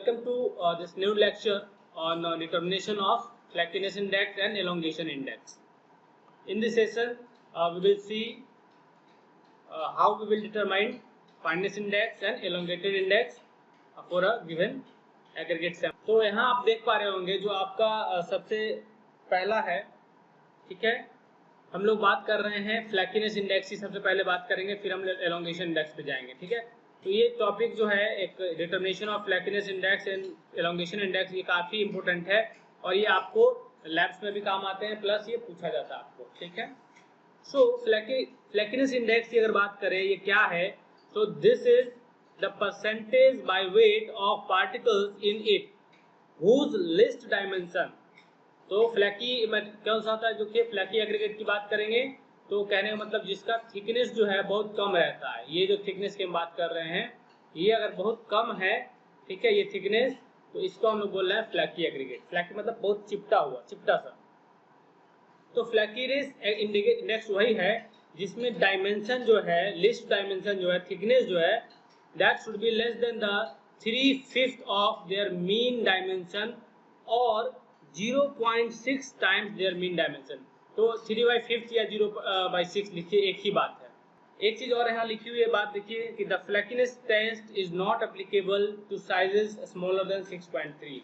welcome to this new lecture on determination of flakiness index and elongation index. In this session, we will see how we will determine fineness index and elongated index for a given aggregate sample. तो यहाँ आप देख पा रहे होंगे जो आपका सबसे पहला है, ठीक है, हम लोग बात कर रहे हैं फ्लैकीनेस इंडेक्स की सबसे पहले बात करेंगे, फिर हम एलोंगेशन इंडेक्स पे जाएंगे, ठीक है। तो ये टॉपिक जो है एक determination of flakiness index and elongation index, ये काफ़ी इंपॉर्टेंट है और ये आपको लैब्स में भी काम आते हैं, प्लस ये पूछा जाता है आपको, ठीक है। सो फ्लैकीनेस इंडेक्स की अगर बात करें ये क्या है, तो this is the percentage by weight of particles in it whose least dimension. तो फ्लैकी कौन सा होता है, जो कि फ्लैकी एग्रीगेट की बात करेंगे तो कहने का मतलब जिसका थिकनेस जो है बहुत कम रहता है। ये जो थिकनेस की हम बात कर रहे हैं ये अगर बहुत कम है, ठीक है, ये थिकनेस, तो इसको हम लोग बोल रहे हैं फ्लैकी एग्रीगेट। फ्लैकी मतलब बहुत चिपटा हुआ, चिपटा सा। तो फ्लैकीनेस इंडेक्स वही है जिसमें डायमेंशन जो है, लिस्ट डायमेंशन जो है, थिकनेस जो है, that should be less than the 3/5 of their mean dimension और 0.6 टाइम्स देयर मीन डायमेंशन। तो 3/5 या 0/6 लिखिए, एक ही बात है। एक चीज और यहाँ लिखी हुई है, बात देखिए कि the flakiness test is not applicable to sizes smaller than 6.3।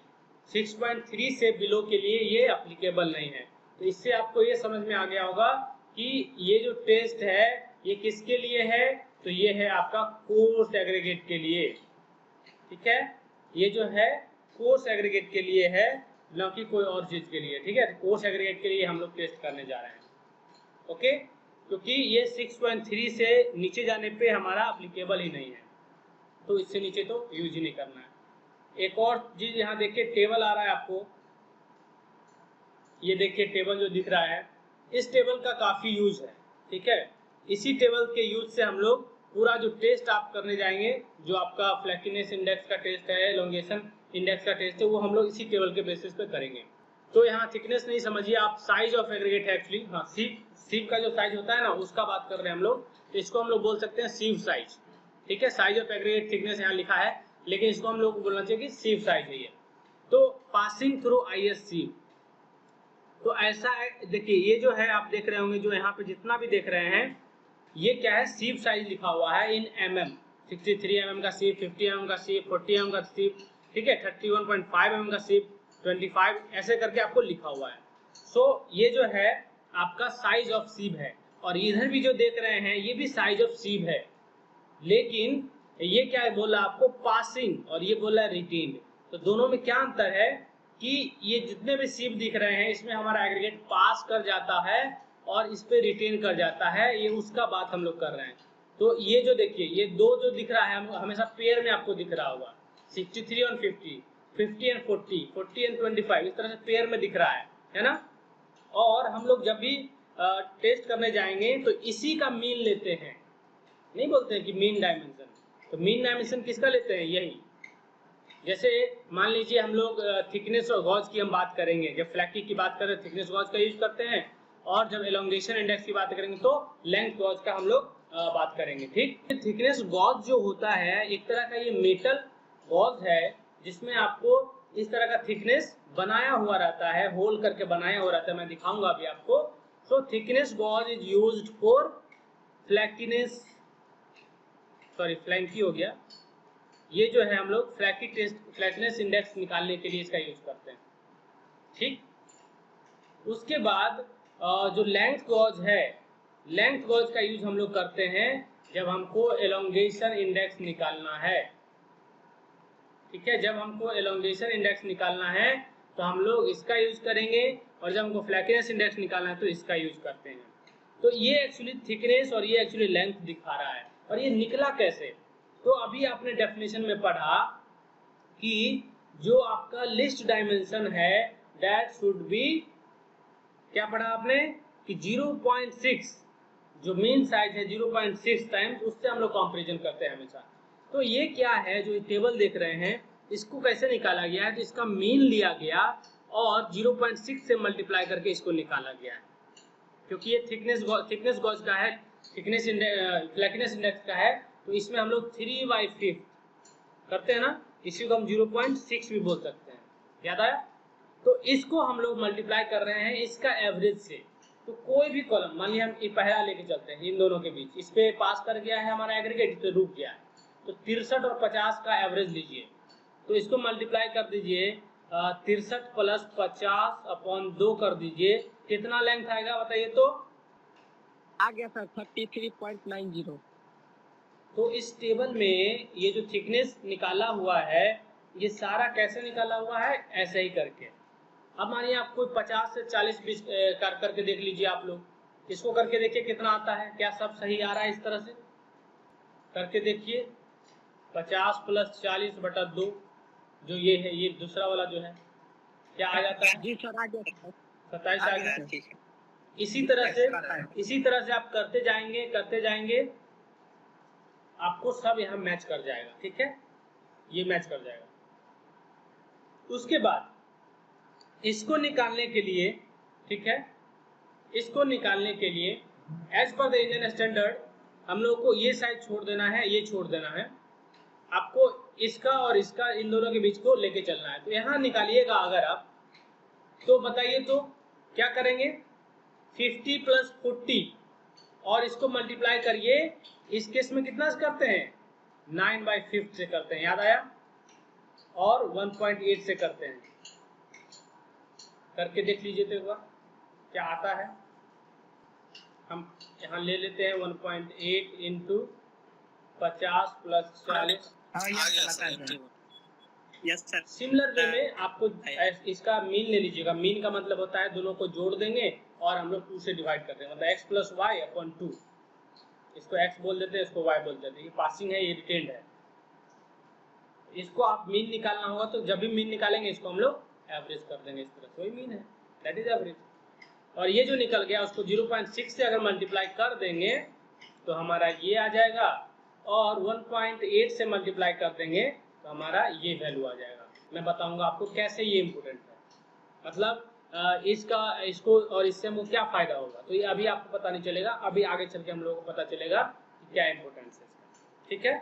6.3 से बिलो के लिए ये एप्लीकेबल नहीं है। तो इससे आपको ये समझ में आ गया होगा कि ये जो टेस्ट है ये किसके लिए है, तो ये है आपका कोर्स एग्रीगेट के लिए, ठीक है। ये जो है कोर्स एग्रीगेट के लिए है, न कि कोई और चीज के लिए, ठीक है। कोर्स एग्रीगेट के लिए हम लोग टेस्ट करने जा रहे हैं, ओके, क्योंकि ये 6.3 से नीचे जाने पे हमारा एप्लीकेबल ही नहीं है, तो इससे नीचे तो यूज ही नहीं करना है। एक और चीज यहाँ देखिए, टेबल आ रहा है आपको, ये देखिए टेबल जो दिख रहा है, इस टेबल का काफी यूज है, ठीक है। इसी टेबल के यूज से हम लोग पूरा जो टेस्ट आप करने जाएंगे, जो आपका फ्लैकीनेस इंडेक्स का टेस्ट है, एलोंगेशन इंडेक्स का टेस्ट है, वो हम लोग इसी टेबल के बेसिस पे करेंगे। तो यहाँ थिकनेस नहीं समझिए आप, साइज ऑफ एग्रीगेट है एक्चुअली। हाँ, सीव का जो साइज होता है ना, उसका बात कर रहे हैं हम लोग। तो इसको हम लोग बोल सकते हैं सीव साइज, ठीक है। साइज ऑफ एग्रीगेट थिकनेस यहाँ लिखा है, लेकिन इसको हम लोग को बोलना चाहिए कि सीव साइज है ये। तो पासिंग थ्रू IS सीव, तो ऐसा है, देखिए ये जो है आप देख रहे होंगे, जो यहाँ पे जितना भी देख रहे हैं ये क्या है, सीव साइज लिखा हुआ है इन mm। 63 mm का सीव, 50 mm का सीव, 40 mm का सीव, ठीक है, 31.5 mm का सीव, 25 ऐसे करके आपको लिखा हुआ है। सो ये जो है आपका साइज ऑफ सीव है, और इधर भी जो देख रहे हैं ये भी साइज ऑफ सीव है, लेकिन ये क्या है बोला आपको, पासिंग, और ये बोला रिटेन्ड। तो दोनों में क्या अंतर है कि ये जितने भी सीव दिख रहे हैं इसमें हमारा एग्रीगेट पास कर जाता है और इस पे रिटेन कर जाता है, ये उसका बात हम लोग कर रहे हैं। तो ये जो देखिए ये दो जो दिख रहा है हमेशा पेयर में आपको दिख रहा होगा, 63 और 50, 50 एंड 40, 40 एंड 25, इस तरह से पेयर में दिख रहा है ना। और हम लोग जब भी टेस्ट करने जाएंगे तो इसी का मीन लेते हैं, नहीं बोलते हैं कि मीन डायमेंशन। तो मीन डायमेंशन किसका लेते हैं, यही। जैसे मान लीजिए हम लोग थिकनेस और गॉज की हम बात करेंगे, जब फ्लैकी की बात करें थिकनेस गॉज का यूज करते हैं, और जब एलोंगेशन इंडेक्स की बात करेंगे तो लेंथ गॉज का हम लोग बात करेंगे, ठीक। थिकनेस गॉज जो होता है एक तरह का ये मेटल गॉज है, जिसमें आपको इस तरह का थिकनेस बनाया हुआ रहता है, होल करके बनाया हुआ रहता है, मैं दिखाऊंगा अभी आपको। So thickness gauge is used for flakiness, sorry flaky हो गया, ये जो है हम लोग फ्लैकी टेस्ट, फ्लैकीनेस इंडेक्स निकालने के लिए इसका यूज करते हैं, ठीक। उसके बाद जो लेंथ गॉज है, लेंथ गॉज का यूज हम लोग करते हैं जब हमको एलोंगेशन इंडेक्स निकालना है, ठीक है। जब हमको एलोंगेशन इंडेक्स निकालना है तो हम लोग इसका यूज करेंगे, और जब हमको फ्लैकीनेस इंडेक्स निकालना है तो इसका यूज करते हैं। तो ये एक्चुअली थिकनेस और ये एक्चुअली लेंथ दिखा रहा है, और ये निकला कैसे, तो अभी आपने डेफिनेशन में पढ़ा कि जो आपका लिस्ट डायमेंशन है दैट शुड बी, क्या पढ़ा आपने कि 0.6, जो मीन साइज है 0.6 टाइम्स, उससे हम लोग कंपैरिजन करते हैं हमेशा। तो ये क्या है, जो टेबल देख रहे हैं इसको कैसे निकाला गया है, तो इसका मीन लिया गया और 0.6 से मल्टीप्लाई करके इसको निकाला गया है, क्योंकि ये थिकनेस गॉज का है, थिकनेस फ्लैकीनेस इंडेक्स का है, तो इसमें हम लोग 3/5 करते हैं ना, इसी को हम 0.6 भी बोल सकते हैं। याद आया? तो इसको हम लोग मल्टीप्लाई कर रहे हैं इसका एवरेज से। तो कोई भी कॉलम, मान लिया हम पहला लेके चलते हैं इन दोनों के बीच, इस पे पास कर गया है हमारा एग्रीगेट, इस पे रुक गया है, तो 63 और 50 का एवरेज लीजिए, तो इसको मल्टीप्लाई कर दीजिए 63 प्लस 50 अपॉन 2 कर दीजिए, कितना लेंथ आएगा बताइए? तो आ गया सर 33.90। तो इस टेबल में ये जो थिकनेस निकाला हुआ है ये सारा कैसे निकाला हुआ है? ऐसे ही करके। अब मानिए आपको 50 से 40 बीस करके देख लीजिए आप लोग, इसको करके देखिए कितना आता है, क्या सब सही आ रहा है? इस तरह से करके देखिए 50 प्लस 40 बटा 2 जो ये है, ये दूसरा वाला जो है क्या आ जाता है? जी सर आ गया, 27 आ गया। इसी तरह से आप करते जाएंगे आपको सब यहाँ मैच कर जाएगा। ठीक है, ये मैच कर जाएगा। उसके बाद इसको निकालने के लिए, ठीक है, इसको निकालने के लिए as per the Indian standard हम लोग को ये साइड छोड़ देना है, ये छोड़ देना है, आपको इसका और इसका इन दोनों के बीच को लेके चलना है। तो यहाँ निकालिएगा अगर आप, तो बताइए तो क्या करेंगे? 50 प्लस 40 और इसको मल्टीप्लाई करिए, इस केस में कितना से करते हैं? 9/5 से करते हैं, याद आया? और 1.8 से करते हैं। करके देख लीजिए तो एक बार क्या आता है। हम यहाँ ले लेते हैं 1.8 into 50 plus 40। Yes sir. Similar way में आपको इसका मीन ले लीजिएगा। मीन का मतलब होता है दोनों को जोड़ देंगे और हम लोग 2 से डिवाइड कर देंगे, मतलब x प्लस वाई अपॉन 2। इसको x बोल देते हैं, इसको y बोल देते हैं। ये पासिंग है, ये रिटेंड है। इसको आप मीन निकालना होगा तो जब भी मीन निकालेंगे इसको हम लोग एवरेज कर देंगे, इस तरह से वही मीन है, दैट इज एवरेज। और ये जो निकल गया उसको 0.6 से अगर मल्टीप्लाई कर देंगे तो हमारा ये आ जाएगा, और 1.8 से मल्टीप्लाई कर देंगे तो हमारा ये वैल्यू आ जाएगा। मैं बताऊंगा आपको कैसे ये इम्पोर्टेंट है, मतलब इसको और इससे हमको क्या फायदा होगा, तो ये अभी आपको पता नहीं चलेगा, अभी आगे चल के हम लोगों को पता चलेगा कि क्या इम्पोर्टेंस है इसका। ठीक है,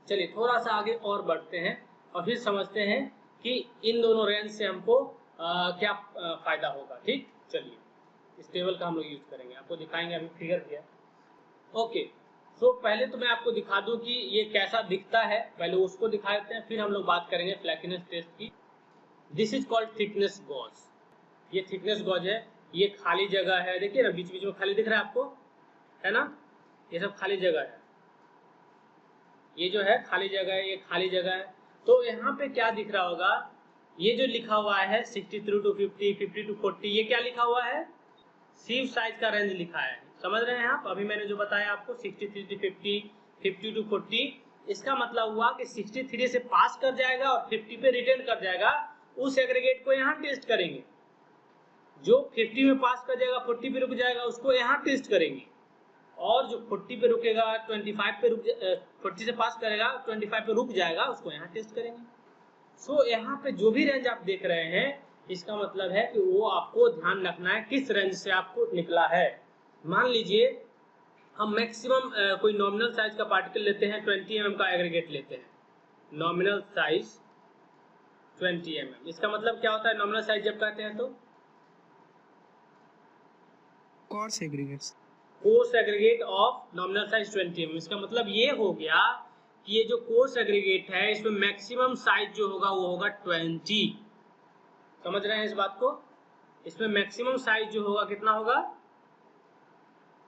चलिए थोड़ा सा आगे और बढ़ते हैं और फिर समझते हैं कि इन दोनों रेंज से हमको क्या फायदा होगा। ठीक, चलिए इस टेबल का हम लोग यूज करेंगे, आपको दिखाएंगे, अभी फिगर किया। ओके, सो पहले तो मैं आपको दिखा दूं कि ये कैसा दिखता है, पहले उसको दिखा देते हैं, फिर हम लोग बात करेंगे फ्लैकीनेस टेस्ट की। This is called thickness gauge. ये थिकनेस गॉज है, ये खाली जगह है, देखिए ना बीच बीच में खाली दिख रहा है आपको, है ना? ये सब खाली जगह है, ये जो है खाली जगह है, ये खाली जगह है। तो यहाँ पे क्या दिख रहा होगा? ये जो लिखा हुआ है 63 to 50, 50 to 40, ये क्या लिखा हुआ है? सिव साइज का रेंज लिखा है। समझ रहे हैं आप? अभी मैंने जो बताया आपको 63 to 50, 50 to 40, इसका मतलब हुआ कि 63 से पास कर जाएगा और 50 पे रिटर्न कर जाएगा, उस एग्रीगेट को यहाँ टेस्ट करेंगे। जो 50 में पास कर जाएगा 40 पे रुक जाएगा उसको यहाँ टेस्ट करेंगे, और जो 40 पे रुकेगा 25 पे 40 से पास करेगा 25 पे रुक जाएगा उसको यहाँ टेस्ट करेंगे। सो यहाँ पे जो भी रेंज आप देख रहे हैं इसका मतलब है कि वो आपको ध्यान रखना है किस रेंज से आपको निकला है। मान लीजिए हम मैक्सिमम कोई नॉमिनल साइज का पार्टिकल लेते हैं, 20 mm का एग्रीगेट लेते हैं, नॉमिनल साइज 20 mm। इसका मतलब क्या होता है नॉमिनल साइज जब कहते हैं? तो course aggregates, coarse aggregate of nominal size 20 mm। इसका मतलब ये हो गया कि ये जो कोर्स एग्रीगेट है इसमें मैक्सिमम साइज जो होगा वो होगा 20। समझ रहे हैं इस बात को? इसमें मैक्सिमम साइज जो होगा कितना होगा?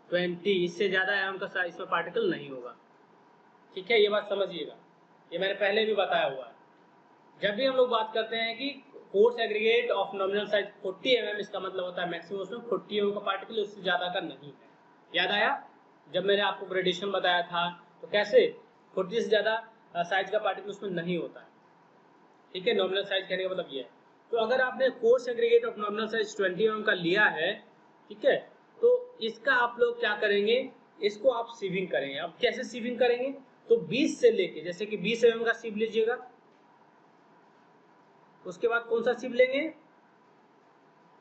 20, इससे ज्यादा एम का साइज इसमें पार्टिकल नहीं होगा। ठीक है, ये बात समझिएगा, ये मैंने पहले भी बताया हुआ है। जब भी हम लोग बात करते हैं कि coarse aggregate of nominal size 40 mm, इसका मतलब होता है मैक्सिमम उसमें 40 mm का पार्टिकल, उससे ज्यादा का नहीं है। याद आया? जब मैंने आपको ग्रेडेशन बताया था तो कैसे 40 से ज्यादा साइज का पार्टिकल उसमें नहीं होता है। ठीक है, नॉमिनल साइज कहने का मतलब ये है। तो अगर आपने coarse aggregate of nominal size 20 mm का लिया है, ठीक है, तो इसका आप लोग क्या करेंगे? इसको आप सीविंग करेंगे। अब कैसे सीविंग करेंगे? तो 20 से लेके, जैसे कि 20 mm का सीव लीजिएगा, उसके बाद कौन सा सीव लेंगे?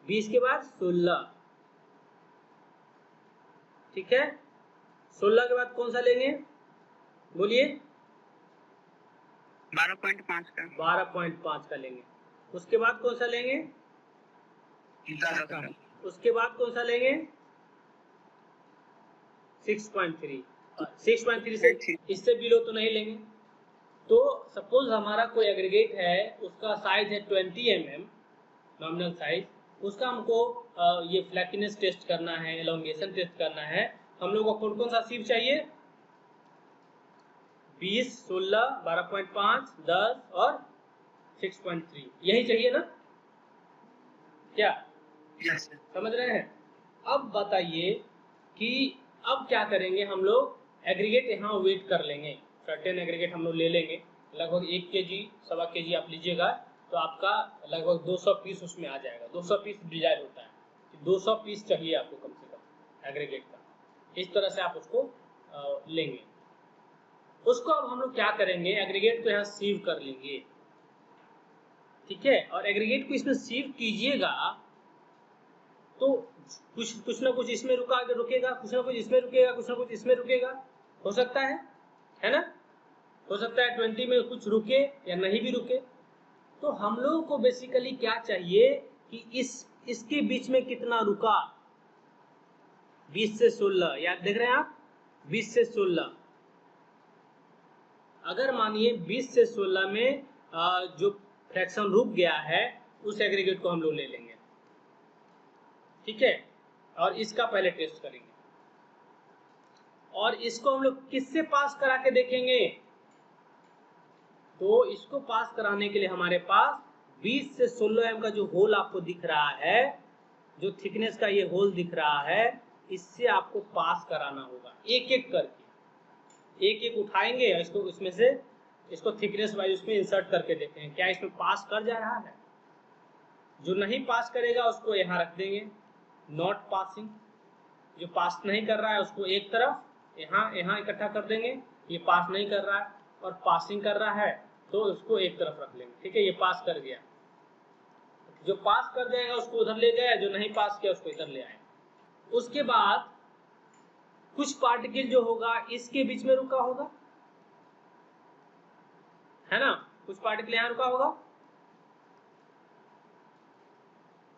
20 के बाद 16, ठीक है, 16 के बाद कौन सा लेंगे? बोलिए। 12.5 का 12.5 का लेंगे। उसके बाद कौन सा लेंगे? 10 का उसके बाद कौन सा लेंगे? 6.3। 6.3 से इससे बिलो तो नहीं लेंगे। तो सपोज हमारा कोई एग्रीगेट है, उसका साइज है 20 mm नॉमिनल साइज, उसका हमको ये फ्लैक्कीनेस टेस्ट करना है, एलोंगेशन टेस्ट करना है। हम लोग को कौन कौन सा सीव चाहिए? 20, 16, 12.5, 10 और 6.3, यही चाहिए ना? क्या यस समझ रहे हैं? अब बताइए कि अब क्या करेंगे हम लोग? एग्रीगेट यहाँ वेट कर लेंगे, सर्टेन एग्रीगेट हम लोग ले लेंगे, लगभग 1 kg, सवा kg आप लीजिएगा तो आपका लगभग 200 पीस उसमें आ जाएगा। 200 पीस डिजायर होता है, 200 पीस चाहिए आपको कम से कम एग्रीगेट का। इस तरह से आप उसको लेंगे। उसको अब हम लोग क्या करेंगे? एग्रीगेट को यहाँ सीव कर लेंगे, ठीक है? और एग्रीगेट को इसमें सीव कीजिएगा तो कुछ ना कुछ इसमें रुकेगा, कुछ ना कुछ इसमें रुकेगा, कुछ ना कुछ इसमें रुकेगा, हो सकता है ना? हो सकता है 20 में कुछ रुके या नहीं भी रुके। तो हम लोगों को बेसिकली क्या चाहिए कि इसके बीच में कितना रुका? 20 से 16, याद देख रहे हैं आप? 20 से 16। अगर मानिए 20 से 16 में जो फ्रैक्शन रुक गया है, उस एग्रीगेट को हम लोग ले लेंगे, ठीक है? और इसका पहले टेस्ट करेंगे, और इसको हम लोग किससे पास करा के देखेंगे? तो इसको पास कराने के लिए हमारे पास 20 से 16 mm का जो होल आपको दिख रहा है, जो थिकनेस का ये होल दिख रहा है, इससे आपको पास कराना होगा। एक एक करके एक एक उठाएंगे और इसको इसमें से इसको थिकनेस वाइज उसमें इंसर्ट करके देखते हैं क्या इसमें पास कर जा रहा है। जो नहीं पास करेगा उसको यहाँ रख देंगे, नॉट पासिंग। जो पास नहीं कर रहा है उसको एक तरफ यहाँ इकट्ठा कर देंगे, ये पास नहीं कर रहा है, और पासिंग कर रहा है तो उसको एक तरफ रख लेंगे, ठीक है? ये पास कर गया, जो पास कर जाएगा उसको उधर ले गए, जो नहीं पास किया उसको इधर ले आए। उसके बाद कुछ पार्टिकल जो होगा इसके बीच में रुका होगा, है ना? कुछ पार्टिकल यहाँ रुका होगा,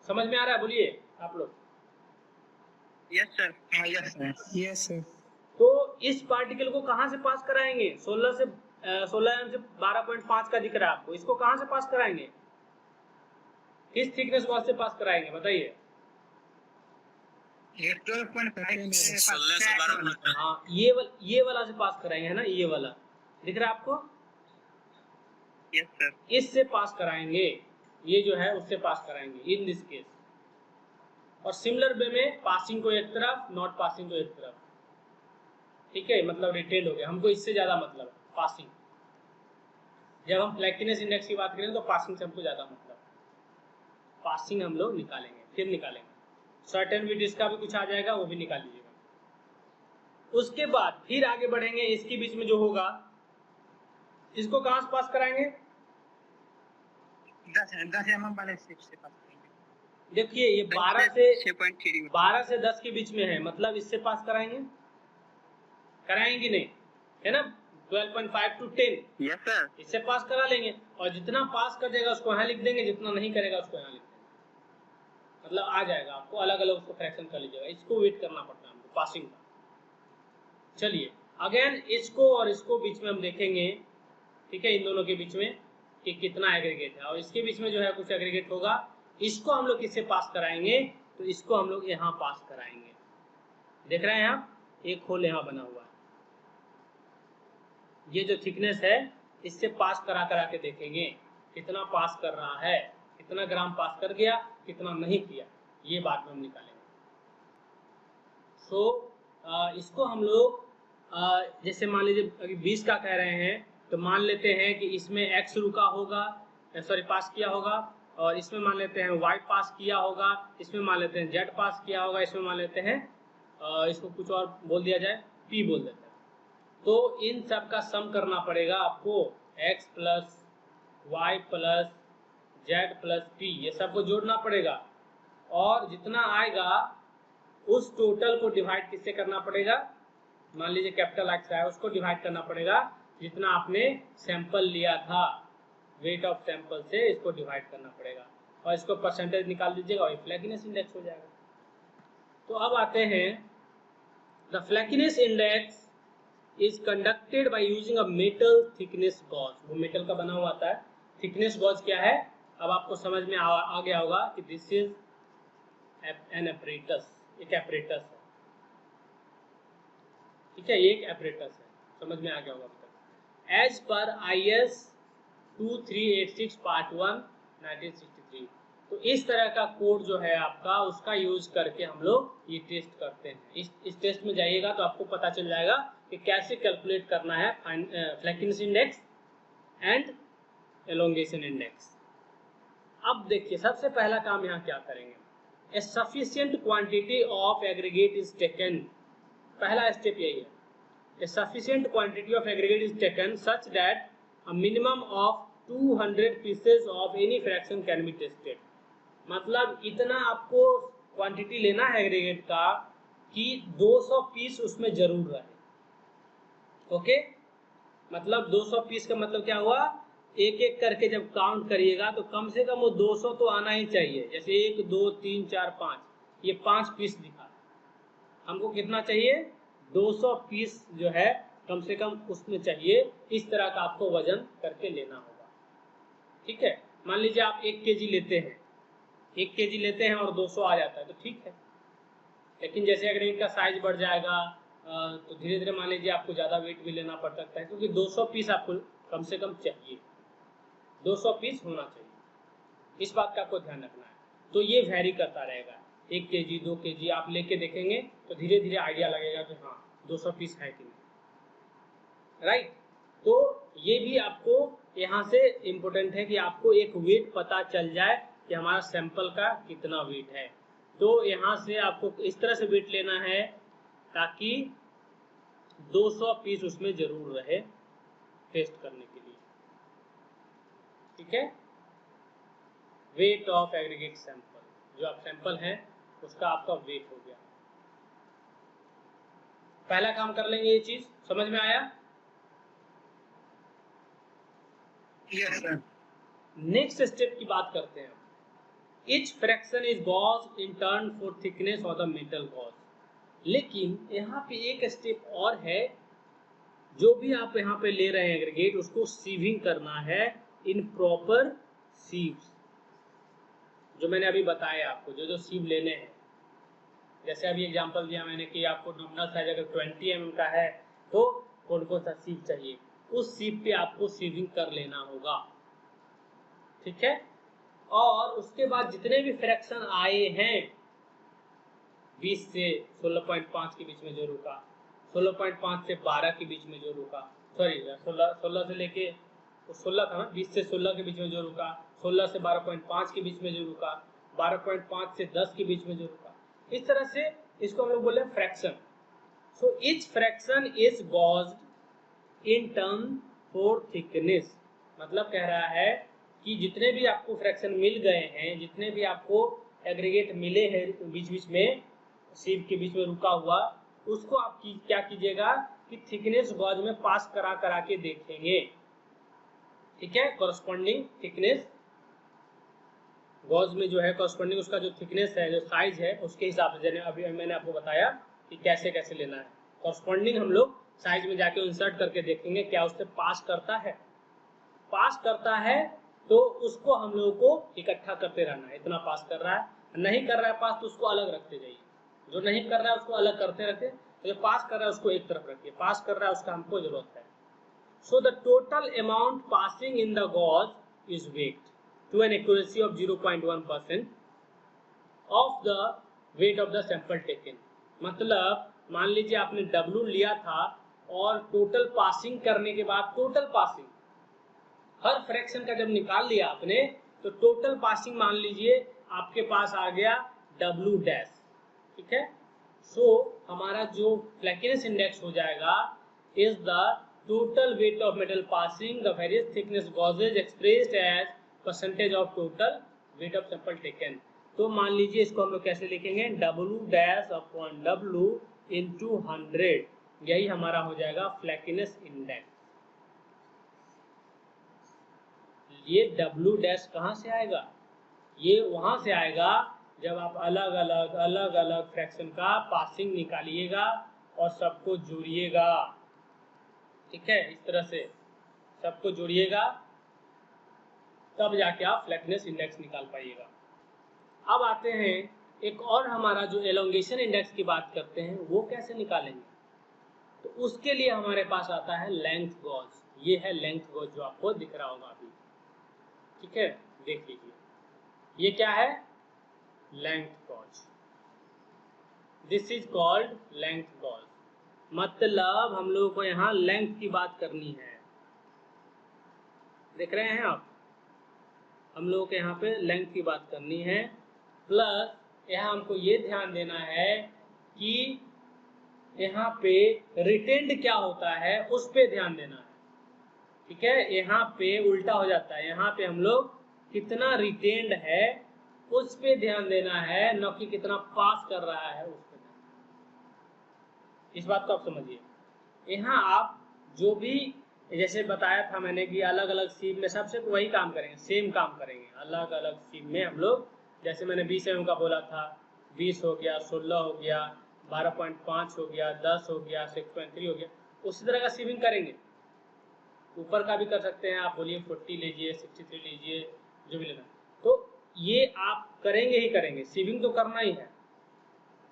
समझ में आ रहा है? बोलिए आप लोग। Yes sir yes sir yes sir. तो इस पार्टिकल को कहां से पास कराएंगे? 16 mm से 12.5 का दिख रहा है आपको, इसको कहां से पास कराएंगे? किस थिकनेस वास्ते पास कराएंगे बताइए? 12.5 हाँ, ये वाला से पास कराएंगे, है ना? ये वाला दिख रहा है आपको? Yes sir. इससे पास कराएंगे, ये जो है उससे पास कराएंगे इन दिस केस। और सिमिलर वे में पासिंग को एक तरफ, नॉट पासिंग को एक तरफ, ठीक है? मतलब रिटेल हो गया, हमको इससे ज्यादा मतलब है पासिंग। जब हम फ्लैक्कीनेस इंडेक्स की बात करें तो पासिंग से हमको ज्यादा मतलब, पासिंग हम लोग निकालेंगे, फिर निकालेंगे। सर्टेन विथ इसका भी कुछ आ जाएगा, वो भी निकाल लीजिएगा। उसके बाद फिर आगे बढ़ेंगे, इसके बीच में जो होगा इसको कहां से पास कराएंगे? 10 mm वाले से पास करेंगे। देखिए ये 12 से 10 के बीच में है, मतलब इससे पास कराएंगे, कराएंगे नहीं, है ना? 12.5 to 10, यस सर। इससे पास करा लेंगे, और जितना पास कर देगा उसको यहाँ लिख देंगे, जितना नहीं करेगा उसको यहाँ लिख देंगे। मतलब आ जाएगा, आपको अलग अलग उसको फ्रैक्शन कर लीजिएगा। इसको वेट करना पड़ता है हमको पासिंग का। चलिए अगेन इसको और इसको बीच में हम देखेंगे, ठीक है? इन दोनों के बीच में कि कितना एग्रीगेट है, और इसके बीच में जो है कुछ एग्रीगेट होगा, इसको हम लोग किससे पास कराएंगे? तो इसको हम लोग यहाँ पास कराएंगे। देख रहे हैं आप, एक होल यहाँ बना हुआ है, ये जो थिकनेस है इससे पास करा के देखेंगे कितना पास कर रहा है, कितना ग्राम पास कर गया, कितना नहीं किया, ये बात में हम निकालेंगे। इसको हम लोग जैसे मान लीजिए अभी 20 का कह रहे हैं, तो मान लेते हैं कि इसमें x रुका होगा, सॉरी पास किया होगा, और इसमें मान लेते हैं y पास किया होगा, इसमें मान लेते हैं z पास किया होगा, इसमें मान लेते हैं इसको कुछ और बोल दिया जाए, p बोल देते हैं। तो इन सब का सम करना पड़ेगा आपको, x plus Y plus Z plus P, ये सबको जोड़ना पड़ेगा, और जितना आएगा उस टोटल को डिवाइड किससे करना पड़ेगा? मान लीजिए कैपिटल एक्स है, उसको डिवाइड करना पड़ेगा जितना आपने सैंपल लिया था, वेट ऑफ सैंपल से इसको डिवाइड करना पड़ेगा और इसको परसेंटेज निकाल दीजिएगा और फ्लैकीनेस इंडेक्स हो जाएगा। तो अब आते हैं, the flakiness index is conducted by using a metal thickness gauge. वो मेटल का बना हुआ आता है। थिकनेस गॉज क्या है, अब आपको समझ में आ गया होगा कि दिस इज एन एपरेटस, एक एपरेटस है, ठीक है, ये एक एपरेटस है, समझ में आ गया होगा अब तक। एज पर IS 2386 पार्ट 1 1963, तो इस तरह का कोड जो है आपका, उसका यूज करके हम लोग ये टेस्ट करते हैं। इस टेस्ट में जाइएगा तो आपको पता चल जाएगा कि कैसे कैलकुलेट करना है flakiness index and elongation index. अब देखिए, सबसे पहला काम यहाँ क्या करेंगे, a sufficient quantity of aggregate is taken. पहला स्टेप यही है, a sufficient quantity of aggregate is taken such that a minimum of 200 pieces of any fraction can be tested। मतलब इतना आपको क्वांटिटी लेना है एग्रीगेट का कि 200 पीस उसमें जरूर रहे। ओके, मतलब 200 पीस का मतलब क्या हुआ, एक एक करके जब काउंट करिएगा तो कम से कम वो 200 तो आना ही चाहिए। जैसे 1 2 3 4 5, ये 5 पीस दिखा, हमको कितना चाहिए, 200 पीस जो है कम से कम उसमें चाहिए। इस तरह का आपको वजन करके लेना होगा, ठीक है। मान लीजिए आप 1 केजी लेते हैं, 1 केजी लेते हैं और 200 आ जाता है तो ठीक है, लेकिन जैसे अगर इनका साइज बढ़ जाएगा तो धीरे धीरे मान लीजिए आपको ज़्यादा वेट भी लेना पड़ सकता है, क्योंकि 200 पीस आपको कम से कम चाहिए, 200 पीस होना चाहिए। इस बात का आपको ध्यान रखना है। तो ये वैरी करता रहेगा, 1 केजी 2 केजी आप लेके देखेंगे तो धीरे धीरे आइडिया लगेगा कि हाँ 200 पीस है कि नहीं, राइट। तो ये भी आपको यहाँ से इम्पोर्टेंट है कि आपको एक वेट पता चल जाए कि हमारा सैंपल का कितना वेट है। तो यहाँ से आपको इस तरह से वेट लेना है ताकि 200 पीस उसमें जरूर रहे टेस्ट करने के लिए, ठीक है। वेट ऑफ एग्रीगेट सैंपल, जो आप सैंपल है उसका आपका वेट हो गया। पहला काम कर लेंगे, ये चीज समझ में आया। Yes, sir. नेक्स्ट स्टेप की बात करते हैं। Each fraction is gauge in turn for thickness of the metal gauge। लेकिन यहाँ पे एक स्टेप और है, जो भी आप यहाँ पे ले रहे हैं एग्रीगेट, उसको सीविंग करना है इन प्रॉपर सीव्स, जो मैंने अभी बताया आपको, जो सीव लेने हैं। जैसे अभी एग्जांपल दिया मैंने कि आपको नॉमिनल साइज अगर 20 mm का है तो कौन कौन सा सीव चाहिए, उस सीव पे आपको सीविंग कर लेना होगा, ठीक है। और उसके बाद जितने भी फ्रैक्शन आए हैं 20 से 16.5 के बीच में जो रुका, 16.5 से 12 के बीच में जो रुका, सॉरी 16 से लेके 16 था ना, 20 से 16 के बीच में जो रुका, 16 से 12.5 के बीच में जो रुका, 12.5 से 10 के बीच में जो रुका, इस तरह से इसको हम लोग बोले fraction. So each fraction is gauged in term for thickness. मतलब कह रहा है कि जितने भी आपको फ्रैक्शन मिल गए हैं, जितने भी आपको एग्रीगेट मिले हैं बीच बीच में सीव के बीच में रुका हुआ, उसको आप क्या कीजिएगा कि थिकनेस गॉज में पास करा करा के देखेंगे, ठीक है। कॉरस्पॉन्डिंग थिकनेस गॉज में जो है कॉरस्पॉन्डिंग उसका जो थिकनेस है, जो साइज है, उसके हिसाब से अभी मैंने आपको बताया कि कैसे कैसे लेना है। कॉरस्पॉन्डिंग हम लोग साइज में जाके इंसर्ट करके देखेंगे क्या उससे पास करता है। पास करता है तो उसको हम लोगों को इकट्ठा करते रहना है, इतना पास कर रहा है, नहीं कर रहा है पास तो उसको अलग रखते जाइए, जो नहीं कर रहा है उसको अलग करते रखे, जो पास कर रहा है उसको एक तरफ रखिए, पास कर रहा है उसका हमको जरूरत है। So the total amount passing in the gauge is weight to an accuracy of 0.1% of the weight of the sample taken। मतलब मान लीजिए आपने W लिया था और टोटल पासिंग करने के बाद, टोटल पासिंग हर फ्रैक्शन का जब निकाल लिया आपने तो टोटल पासिंग मान लीजिए आपके पास आ गया W डैश, ठीक है। सो हमारा जो फ्लैकीनेस इंडेक्स हो जाएगा is the total weight of metal passing the various thickness gauges expressed as percentage of total weight of sample taken. तो मान लीजिए इसको हम लोग कैसे लिखेंगे, W dash upon W into 100, यही हमारा हो जाएगा फ्लैकीनेस इंडेक्स, ये W डैश कहाँ से आएगा? ये वहां से आएगा जब आप अलग अलग फ्रैक्शन का पासिंग निकालिएगा और सबको जोड़िएगा। ठीक है, इस तरह से सबको जोड़िएगा, तब जाके आप फ्लैटनेस इंडेक्स निकाल पाइएगा। अब आते हैं एक और हमारा जो एलोंगेशन इंडेक्स की बात करते हैं, वो कैसे निकालेंगे? तो उसके लिए हमारे पास आता है लेंथ गॉज। ये है लेंथ गॉज जो आपको दिख रहा होगा अभी। ठीक है, देख लीजिए, ये क्या है? Length gauge. This is called length gauge. मतलब हम लोगों को यहाँ लेंथ की बात करनी है। देख रहे हैं आप, हम लोगों को यहाँ पे लेंथ की बात करनी है। प्लस यहाँ हमको ये ध्यान देना है कि यहाँ पे रिटेंड क्या होता है उस पे ध्यान देना है। ठीक है, यहाँ पे उल्टा हो जाता है, यहाँ पे हम लोग कितना रिटेंड है उस पे ध्यान देना है, न कि कितना पास कर रहा है उस पे। इस बात को आप समझिए। यहाँ आप जो भी, जैसे बताया था मैंने कि अलग अलग सीम में सबसे वही काम करेंगे, सेम काम करेंगे। अलग अलग सीम में हम लोग, जैसे मैंने 20 mm का बोला था, 20 हो गया, 16 हो गया, 12.5 हो गया, 10 हो गया, 6.3 हो गया, उसी तरह का सीमिंग करेंगे। ऊपर का भी कर सकते हैं आप, बोलिए 40 लीजिए, 63 लीजिए, जो भी लेना। तो ये आप करेंगे ही करेंगे, सीविंग तो करना ही है।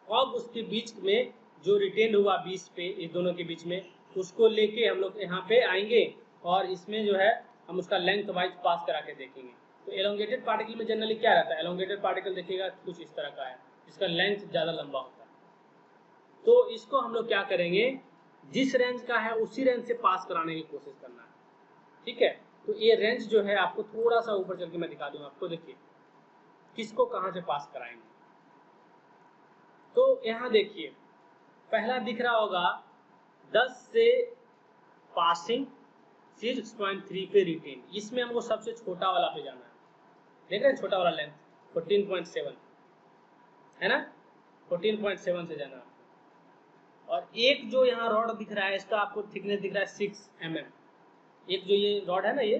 अब उसके बीच में जो रिटेन हुआ 20 पे, इस दोनों के बीच में, उसको लेके हम लोग यहाँ पे आएंगे और इसमें जो है हम उसका लेंथ वाइज पास करा के देखेंगे। तो एलोंगेटेड पार्टिकल में जनरली क्या रहता है? एलोंगेटेड पार्टिकल देखिएगा कुछ इस तरह का है, जिसका लेंथ ज़्यादा लंबा होता है। तो इसको हम लोग क्या करेंगे, जिस रेंज का है उसी रेंज से पास कराने की कोशिश करना है। ठीक है, तो ये रेंज जो है आपको थोड़ा सा ऊपर चल के मैं दिखा दूंगा आपको। देखिए किसको कहाँ से पास कराएंगे। तो यहाँ देखिए, पहला दिख रहा होगा 10 से पासिंग, 6.3 पे रिटेन। इसमें हमको सबसे छोटा वाला पे जाना है। देख रहे हैं, छोटा वाला लेंथ 14.7 है ना, 14.7 से जाना है। और एक जो यहाँ रॉड दिख रहा है, इसका आपको थिकनेस दिख रहा है 6 mm। एक जो ये रॉड है ना, ये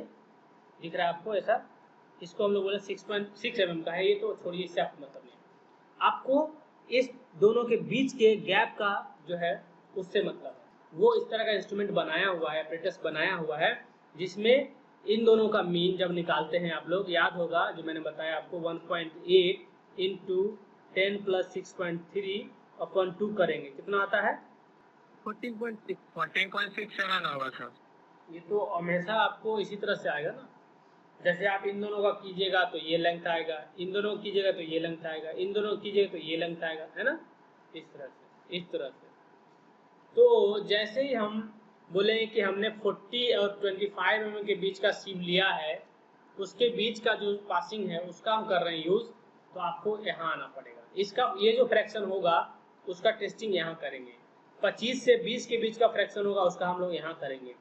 दिख रहा है आपको ऐसा, इसको हम लोग बोले 6.6 mm का है। ये तो छोड़िए, इससे आपको मतलब नहीं। आपको इस दोनों के बीच के गैप का जो है उससे मतलब है। वो इस तरह का इंस्ट्रूमेंट बनाया हुआ है, एपरेटस बनाया हुआ है, जिसमें इन दोनों का मीन जब निकालते हैं, आप लोग याद होगा जो मैंने बताया आपको, 1.8 इंटू 10 प्लस 6.3 अपॉन 2 करेंगे, कितना आता है? 14.67 होगा सर। ये तो हमेशा आपको इसी तरह से आएगा ना। जैसे आप इन दोनों का कीजिएगा तो ये लेंथ आएगा, इन दोनों का कीजिएगा तो ये लेंथ आएगा, इन दोनों का कीजिएगा तो ये लेंथ आएगा, है ना, इस तरह से, इस तरह से। तो जैसे ही हम बोले कि हमने 40 और 25 mm के बीच का सीम लिया है, उसके बीच का जो पासिंग है उसका हम कर रहे हैं यूज, तो आपको यहाँ आना पड़ेगा। इसका ये जो फ्रैक्शन होगा उसका टेस्टिंग यहाँ करेंगे। 25 से 20 के बीच का फ्रैक्शन होगा उसका हम लोग यहाँ करेंगे।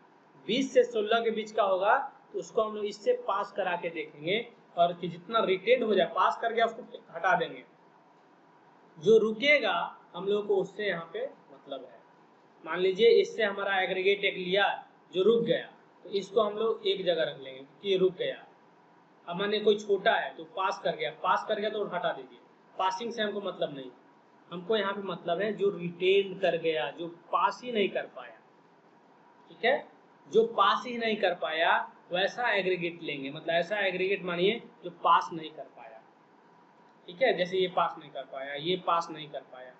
20 से 16 के बीच का होगा तो उसको हम लोग इससे पास करा के देखेंगे, और कि जितना रिटेन हो जाए, पास कर गया उसको हटा देंगे, जो रुकेगा हम लोग को उससे यहाँ पे मतलब है। मान लीजिए इससे हमारा एग्रीगेट एक लिया जो रुक गया, तो इसको हम लोग एक जगह रख लेंगे कि ये रुक गया। अब माने कोई छोटा है तो पास कर गया तो हटा दीजिए। पासिंग से हमको मतलब नहीं, हमको यहाँ पे मतलब है जो रिटेन कर गया, जो पास ही नहीं कर पाया। ठीक है, जो पास ही नहीं कर पाया वैसा एग्रीगेट लेंगे। मतलब ऐसा एग्रीगेट मानिए जो पास नहीं कर पाया। ठीक है, जैसे ये पास नहीं कर पाया, ये पास नहीं कर पाया,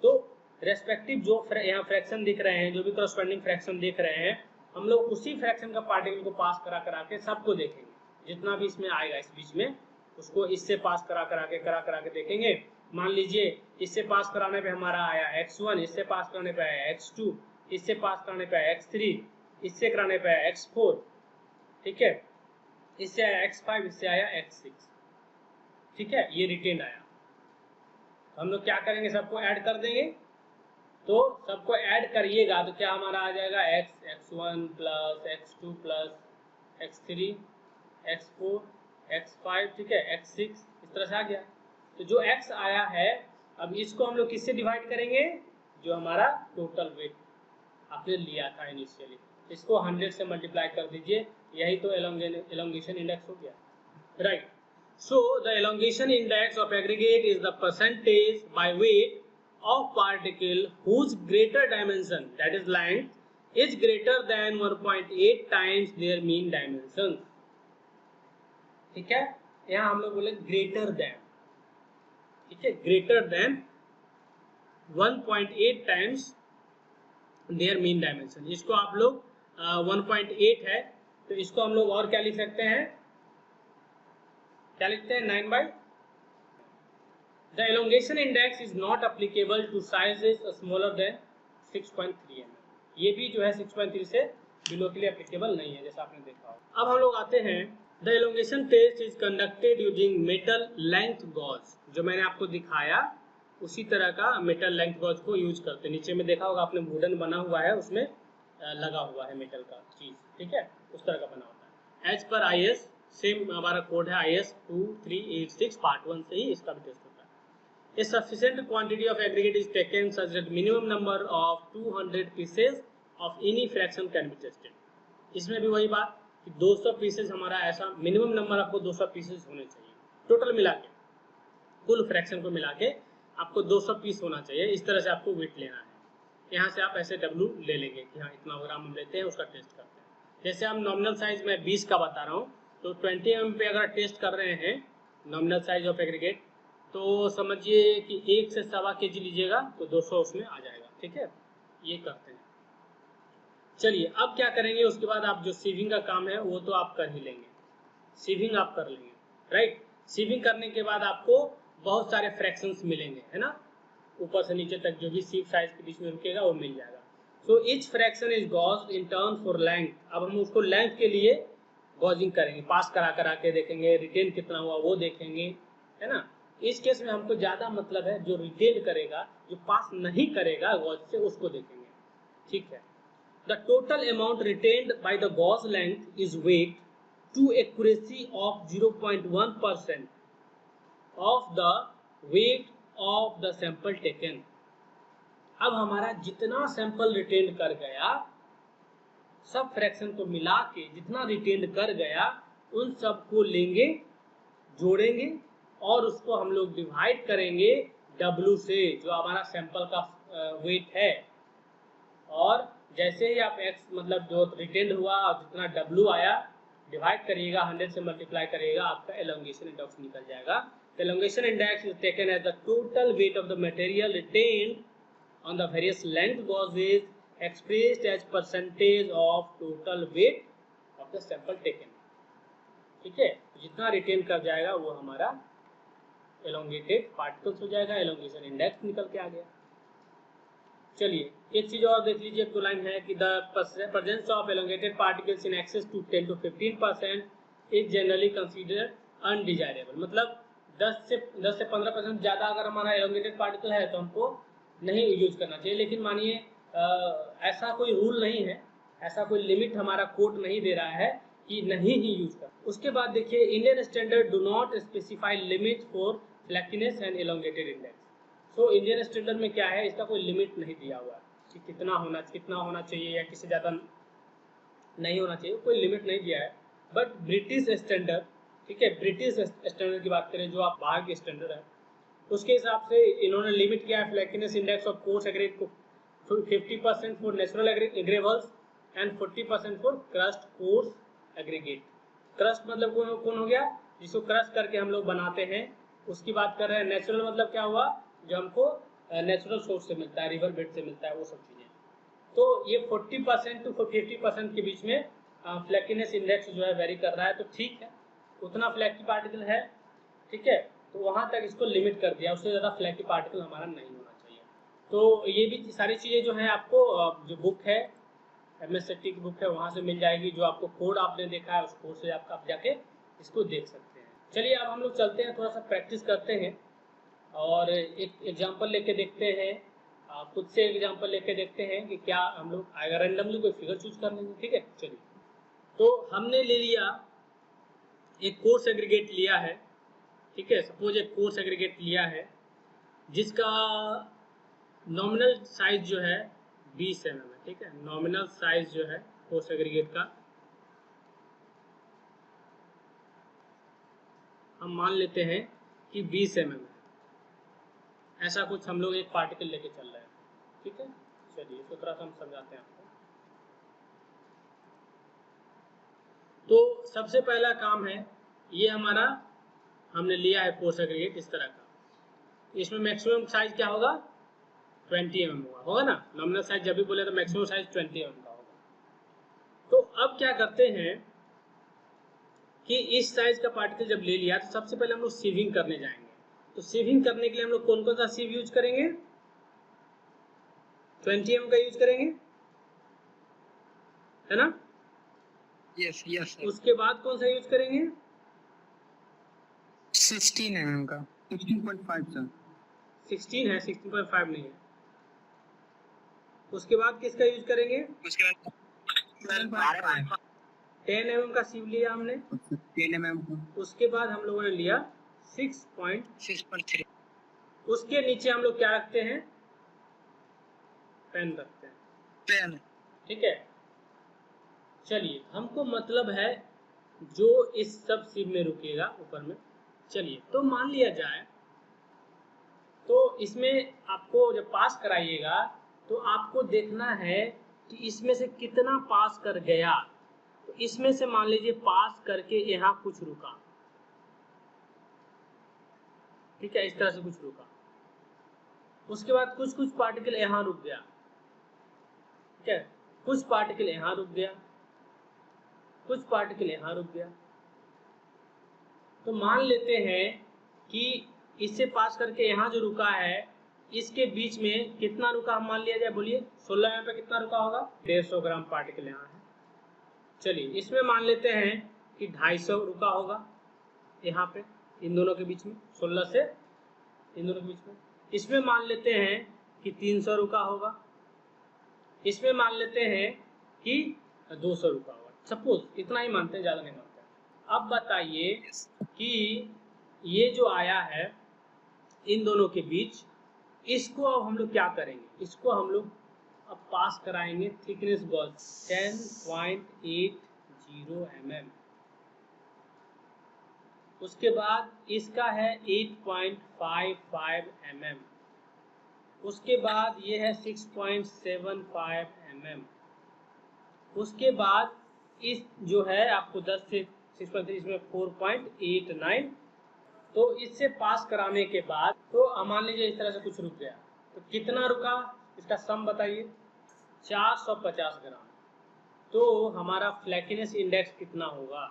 तो रेस्पेक्टिव जो यहाँ फ्रैक्शन दिख रहे हैं, जो भी करस्पॉन्डिंग फ्रैक्शन दिख रहे हैं, हम लोग उसी फ्रैक्शन का पार्टिकल को पास करा के सबको देखेंगे। जितना भी इसमें आएगा इस बीच में, उसको इससे पास करा के देखेंगे। मान लीजिए इससे पास कराने पे हमारा आया x1, इससे पास कराने पे आया x2, इससे पास कराने पे आया x3, इससे कराने पे आया x4, ठीक है, इससे आया x5, इससे आया x6। ठीक है, ये रिटेन आया। हम लोग क्या करेंगे, सबको ऐड कर देंगे। तो सबको ऐड करिएगा तो क्या हमारा आ जाएगा, x1 plus x2 plus x3 x4 x5, ठीक है, x6, इस तरह से आ गया। तो जो x आया है, अब इसको हम लोग किससे डिवाइड करेंगे, जो हमारा टोटल वेट आपने लिया था इनिशियली, इसको 100 से मल्टीप्लाई कर दीजिए, यही तो elongation इंडेक्स हो गया, right. So the elongation index of aggregate is the percentage by weight of particle whose greater dimension, that is length, is greater than 1.8 times their mean dimension. ठीक है, यहाँ हम लोग बोले ग्रेटर देन, ठीक है, greater than 1.8 times there mean dimension. इसको आप लोग 1.8 है तो इसको हम लोग और क्या लिख सकते हैं, क्या लिखते हैं, 9 by. The elongation index is not applicable to sizes smaller than 6.3 mm. ये भी जो है 6.3 से बिलो के लिए अप्लीकेबल नहीं है, जैसा आपने देखा हो. अब हम लोग आते हैं, the elongation test is conducted using metal length gauge. जो मैंने आपको दिखाया उसी तरह का मेटल लेंथ गॉज को यूज करते हैं. नीचे में देखा होगा आपने वुडन बना हुआ है, उसमें लगा हुआ है मेटल का चीज, ठीक है, उस तरह का बना होता है. एज पर IS, सेम हमारा कोड है IS 2386 पार्ट 1 से ही इसका भी टेस्ट होता है. A sufficient quantity of aggregate is taken such that minimum number of 200 pieces of any fraction can be tested. इसमें भी वही बात कि 200 पीसेस हमारा ऐसा मिनिमम नंबर आपको 200 पीसेस होने चाहिए टोटल मिला के, कुल फ्रैक्शन को मिला के आपको 200 पीस होना चाहिए. इस तरह से आपको वेट लेना है. यहाँ से आप ऐसे W ले लेंगे कि हाँ इतना ग्राम हम लेते हैं, उसका टेस्ट करते हैं. जैसे हम नॉमिनल साइज में 20 का बता रहा हूँ, तो 20 mm पे अगर टेस्ट कर रहे हैं नॉमिनल साइज ऑफ एग्रीगेट, तो समझिए कि 1 से 1.25 kg लीजिएगा तो 200 उसमें आ जाएगा. ठीक है, ये करते हैं. चलिए अब क्या करेंगे, उसके बाद आप जो सीविंग का काम है वो तो आप कर ही लेंगे, सीविंग आप कर लेंगे, राइट. सीविंग करने के बाद आपको बहुत सारे फ्रैक्शंस मिलेंगे, है ना, ऊपर से नीचे तक जो भी सीव साइज के बीच में रुकेगा वो मिल जाएगा. So each fraction is gauged in terms for length. अब हम उसको लेंथ के लिए गॉजिंग करेंगे, पास करा के देखेंगे, रिटेन कितना हुआ वो देखेंगे, है ना. इस केस में हमको ज्यादा मतलब है जो रिटेन करेगा, जो पास नहीं करेगा गॉज से उसको देखेंगे. ठीक है. The total amount retained by the gauge length is weight to accuracy of 0.1% of the weight of the sample taken. अब हमारा जितना सैंपल रिटेन कर गया, सब फ्रैक्शन को मिला के जितना रिटेन कर गया उन सब को लेंगे, जोड़ेंगे और उसको हम लोग डिवाइड करेंगे W से, जो हमारा सैंपल का वेट है. और जैसे ही आप x मतलब जो रिटेन हुआ और जितना W आया डिवाइड करिएगा, 100 से मल्टीप्लाई करिएगा, आपका एलोंगेशन इंडेक्स निकल जाएगा. Elongation index is taken as the total weight of the material retained on the various length gauges expressed as percentage of total weight of the sample taken. ठीक है, जितना retain कर जाएगा वो हमारा elongated particles हो जाएगा, elongation index निकल के आ गया. चलिए एक चीज और देख लीजिए, एक तो लाइन है कि the presence of elongated particles in excess to 10 to 15% is generally considered undesirable. मतलब 10 से 15% ज्यादा अगर हमारा elongated particle है तो हमको नहीं यूज करना चाहिए. लेकिन मानिए ऐसा कोई रूल नहीं है, ऐसा कोई लिमिट हमारा कोड नहीं दे रहा है कि नहीं ही यूज कर. उसके बाद देखिए, Indian standard do not specify limit for flakiness and elongated index. So Indian standard में क्या है, इसका कोई लिमिट नहीं दिया हुआ है कि कितना होना चाहिए या किसी ज्यादा नहीं होना चाहिए, कोई लिमिट नहीं दिया है. बट ब्रिटिश स्टैंडर्ड, ठीक है, ब्रिटिश स्टैंडर्ड की बात करें जो आप बाहर के स्टैंडर्ड है, उसके हिसाब से इन्होंने लिमिट किया है फ्लैक्कीनेस इंडेक्स ऑफ कोर्स एग्रीगेट को 50% for natural gravels and 40% for crust coarse aggregate. Crust मतलब कौन हो गया, जिसको क्रस्ट करके हम लोग बनाते हैं, उसकी बात कर रहे हैं. नेचुरल मतलब क्या हुआ, जो हमको नेचुरल सोर्स से मिलता है, रिवर बेड से मिलता है, वो सब चीजें. तो ये 40% टू 50% के बीच में फ्लैक्कीनेस इंडेक्स जो है वेरी कर रहा है. तो ठीक है, उतना फ्लैक्की पार्टिकल है, ठीक है, तो वहां तक इसको लिमिट कर दिया, उससे ज्यादा फ्लैकी पार्टिकल हमारा नहीं होना चाहिए. तो ये भी सारी चीजें जो है आपको जो बुक है MSCT की बुक है वहां से मिल जाएगी. जो आपको कोड आपने देखा है उस कोड से आप जाके इसको देख सकते हैं. चलिए अब हम लोग चलते हैं, थोड़ा सा प्रैक्टिस करते हैं और एक एग्जाम्पल लेके देखते हैं, खुद से एग्जाम्पल लेके देखते हैं कि क्या हम लोग आएगा. रेंडमली कोई फिगर चूज कर लेंगे. ठीक है, चलिए. तो हमने ले लिया एक कोर्स एग्रीगेट लिया है, ठीक है, सपोज एक कोर्स एग्रीगेट लिया है जिसका नॉमिनल साइज जो है 20 mm है. ठीक है, नॉमिनल साइज जो है कोर्स एग्रीगेट का हम मान लेते हैं कि 20 mm है। ऐसा कुछ हम लोग एक पार्टिकल लेके चल रहे हैं, ठीक है। चलिए इसको थोड़ा सा हम समझाते हैं आपको। तो सबसे पहला काम है, ये हमारा हमने लिया है फोर्स एग्रीगेट इस तरह का। इसमें मैक्सिमम साइज क्या होगा, 20 mm होगा ना। नॉमिनल साइज जब भी बोले तो मैक्सिमम साइज 20 mm का होगा। तो अब क्या करते हैं कि इस साइज का पार्टिकल जब ले लिया तो सबसे पहले हम लोग सीविंग करने जाएंगे। तो सीविंग करने के लिए हम लोग कौन कौन सा सीव यूज करेंगे, 20 mm का यूज करेंगे, है ना। Yes yes sir. उसके बाद कौन सा यूज करेंगे, 16 mm का, 16.5 सर। 16 है, 16.5 नहीं है। उसके बाद किसका यूज करेंगे, उसके बाद 10 mm का सीव लिया हमने। 10 mm का, उसके बाद हम लोगों ने लिया 6.3। 6.3 उसके नीचे हम लोग क्या रखते हैं, पेन रखते हैं, पेन। ठीक है। चलिए हमको मतलब है जो इस सब सीव में रुकेगा ऊपर में। चलिए तो मान लिया जाए, तो इसमें आपको जब पास कराइएगा तो आपको देखना है कि इसमें से कितना पास कर गया। तो इसमें से मान लीजिए पास करके यहाँ कुछ रुका, ठीक है, इस तरह से कुछ रुका। उसके बाद कुछ कुछ पार्टिकल यहाँ रुक गया, ठीक है, कुछ पार्टिकल यहाँ रुक गया, कुछ पार्टिकल यहाँ रुक गया। तो मान लेते हैं कि इससे पास करके यहाँ जो रुका है इसके बीच में कितना रुका, हम मान लिया जाए, बोलिए 16 mm पे कितना रुका होगा, 150 ग्राम पार्टिकल यहाँ है। चलिए इसमें मान लेते हैं कि 250 रुका होगा यहाँ पे, इन दोनों के बीच में, 16 से इन दोनों के बीच में। इसमें मान लेते हैं कि 300 रुका होगा। इसमें मान लेते हैं कि 200 रुका होगा। सपोज इतना ही मानते हैं, ज़्यादा नहीं मानते। अब बताइए कि ये जो आया है इन दोनों के बीच, इसको अब हम लोग क्या करेंगे, इसको हम लोग अब पास कराएंगे थिकनेस गॉज 10.80 mm। उसके बाद इसका है 8.55 mm। उसके बाद ये है 6.75 mm। उसके बाद इस जो है आपको 10 से 6.3, इसमें 4.89। तो इससे पास कराने के बाद तो मान लीजिए इस तरह से कुछ रुक गया, तो कितना रुका, इसका सम बताइए, 450 ग्राम। तो हमारा फ्लैकीनेस इंडेक्स कितना होगा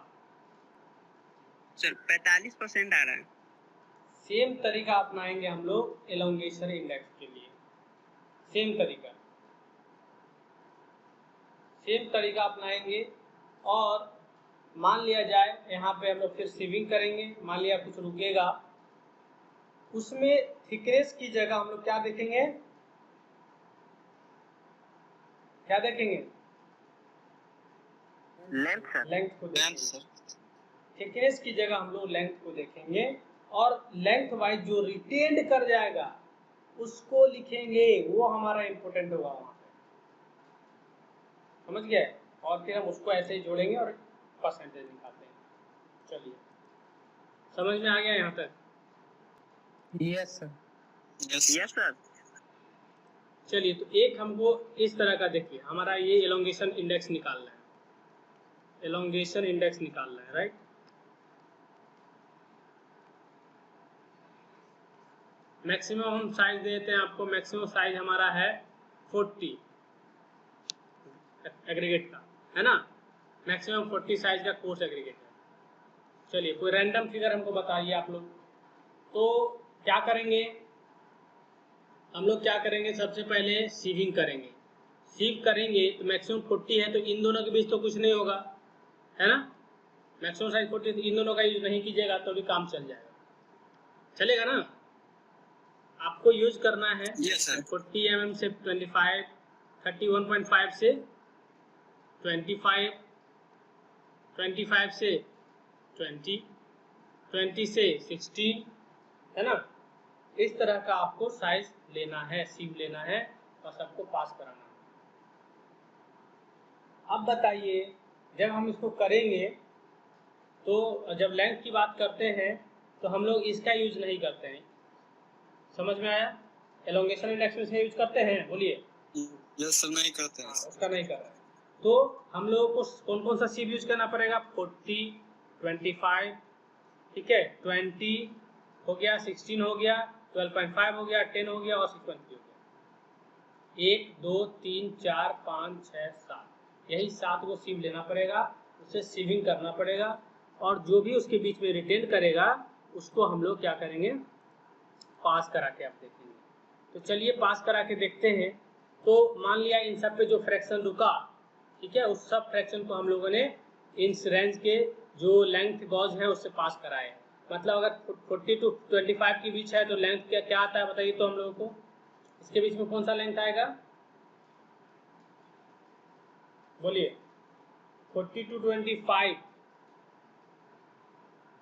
सर, 45% आ रहा है। सेम तरीका अपनाएंगे हम लोग एलोंगेशन इंडेक्स के लिए। सेम तरीका अपनाएंगे। और मान लिया जाए यहाँ पे हम लोग फिर सीविंग करेंगे, मान लिया कुछ रुकेगा, उसमें थिकनेस की जगह हम लोग क्या देखेंगे, क्या देखेंगे, लेंथ सर, लेंथ को देखेंगे। थिकनेस की जगह हम लोग लेंथ को देखेंगे और लेंथ वाइज जो रिटेन्ड कर जाएगा उसको लिखेंगे, वो हमारा इंपॉर्टेंट होगा वहां पे, समझ गए। और फिर हम उसको ऐसे ही जोड़ेंगे और परसेंटेज निकालते हैं। चलिए समझ में आ गया यहाँ तक, यस सर, यस सर। चलिए तो एक हमको इस तरह का देखिए, हमारा ये एलोंगेशन इंडेक्स निकालना है, एलोंगेशन इंडेक्स निकालना है, राइट। मैक्सिमम हम साइज देते हैं आपको, मैक्सिमम साइज हमारा है 40 एग्रीगेट का, है ना। मैक्सिमम 40 साइज का कोर्स एग्रीगेट है। चलिए कोई रैंडम फिगर हमको बताइए आप लोग। तो क्या करेंगे हम लोग, क्या करेंगे, सबसे पहले सीविंग करेंगे। सीव करेंगे तो मैक्सिमम 40 है, तो इन दोनों के बीच तो कुछ नहीं होगा, है ना। मैक्सिमम साइज 40, तो इन दोनों का यूज नहीं कीजिएगा तो भी काम चल जाएगा, चलेगा ना। आपको यूज करना है यस सर। 40 mm से 25, 31.5 से 25, 25 से 20, 20 से 16, है ना। इस तरह का आपको साइज लेना है, सीव लेना है और सबको पास कराना है। अब बताइए जब हम इसको करेंगे तो जब लेंथ की बात करते हैं तो हम लोग इसका यूज नहीं करते हैं। समझ में आया? एलोंगेशन इंडेक्स में से यूज करते हैं, बोलिए। यस सर, नहीं करते हैं। उसका नहीं कर रहे हैं। तो हम लोगों को कौन कौन सा सीप यूज करना पड़ेगा? 40, 25, ठीक है, 20 हो गया, 16 हो गया, 12.5 हो गया, 10 हो गया और 6.3 हो गया। 1 2 3 4 5 6 7, यही 7 को सीव लेना पड़ेगा, उसे सीविंग करना पड़ेगा, और जो भी उसके बीच में रिटेन करेगा उसको हम लोग क्या करेंगे? पास करा के आप देखेंगे। तो चलिए पास करा के देखते हैं। तो मान लिया इन सब पे जो फ्रैक्शन रुका, ठीक है, उस सब फ्रैक्शन को हम लोगों ने इस रेंज के जो लेंथ गॉज है उससे पास कराए। मतलब अगर 40 to 25 के बीच है तो लेंथ क्या क्या आता है बताइए तो हम लोगों को? इसके बीच में कौन सा लेंथ आएगा? बोलिए। 40 to 25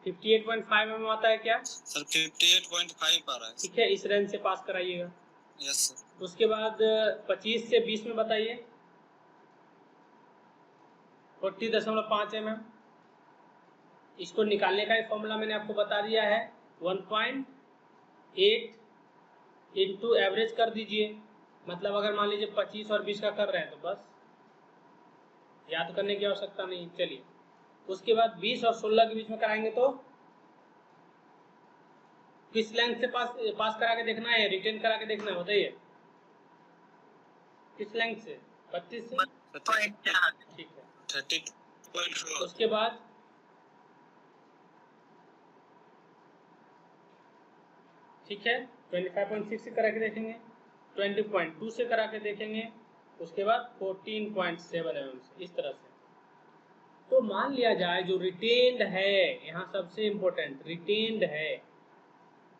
58.5 mm आता है क्या? सर 58.5 आ रहा है। ठीक है, इस रेंज से पास कराइएगा। Yes sir. उसके बाद 25 से 20 में बताइए। 40.5 mm। इसको निकालने का फॉर्मूला मैंने आपको बता दिया है, 1.8 इंटू एवरेज कर दीजिए। मतलब अगर मान लीजिए 25 और 20 का कर रहे हैं तो बस याद करने की आवश्यकता नहीं। चलिए उसके बाद 20 और 16 के बीच में कराएंगे तो किस लेंथ से पास करा के देखना है, रिटेन करा के देखना है बताइए? किस लेंथ से? 32 से। ठीक है, 30.4। उसके बाद ठीक है 25.6 से करा के देखेंगे, 20.2 से करा के देखेंगे, उसके बाद 14.7 mm से, इस तरह से। तो मान लिया जाए जो रिटेन्ड है, यहाँ सबसे इंपॉर्टेंट रिटेन्ड है,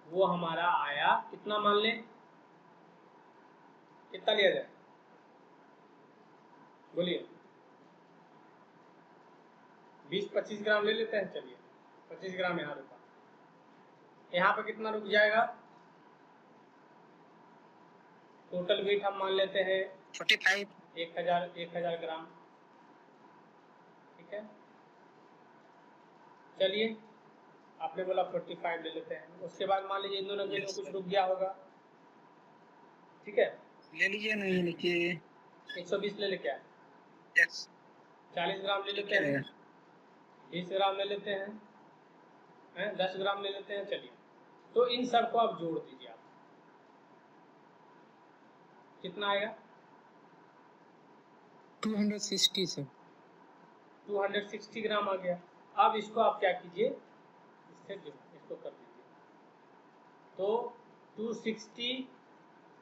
वो हमारा आया कितना? मान लें कितना लिया जाए, बोलिए। 20-25 ग्राम ले लेते हैं। चलिए 25 ग्राम यहाँ रुका, यहाँ पे कितना रुक जाएगा? टोटल वेट हम मान लेते हैं 45। 1000 ग्राम, ठीक है। चलिए आपने बोला 45 ले लेते हैं। उसके बाद मान लीजिए इन दोनों के बीच में कुछ रुक गया होगा, ठीक है, ले लीजिए, नहीं लीजिए। 120 ले क्या? यस। 40 ग्राम ले लेते हैं, 20 ग्राम ले लेते हैं, 10 ग्राम ले लेते हैं। चलिए तो इन सब को आप जोड़ दीजिए, आप कितना आएगा? 260 सर। 260 ग्राम आ गया। अब इसको आप क्या कीजिए, इसको कर दीजिए। तो 260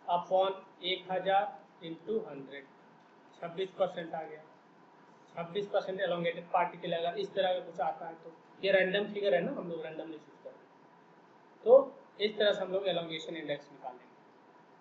अपॉन 1000 इंटू 100, 26% आ गया। 26% एलोंगेटेड पार्टिकल अगर इस तरह का कुछ आता है तो ये रैंडम फिगर है ना, हम लोग रैंडमली चूज करें। तो इस तरह से हम लोग एलोंगेशन इंडेक्स निकालेंगे।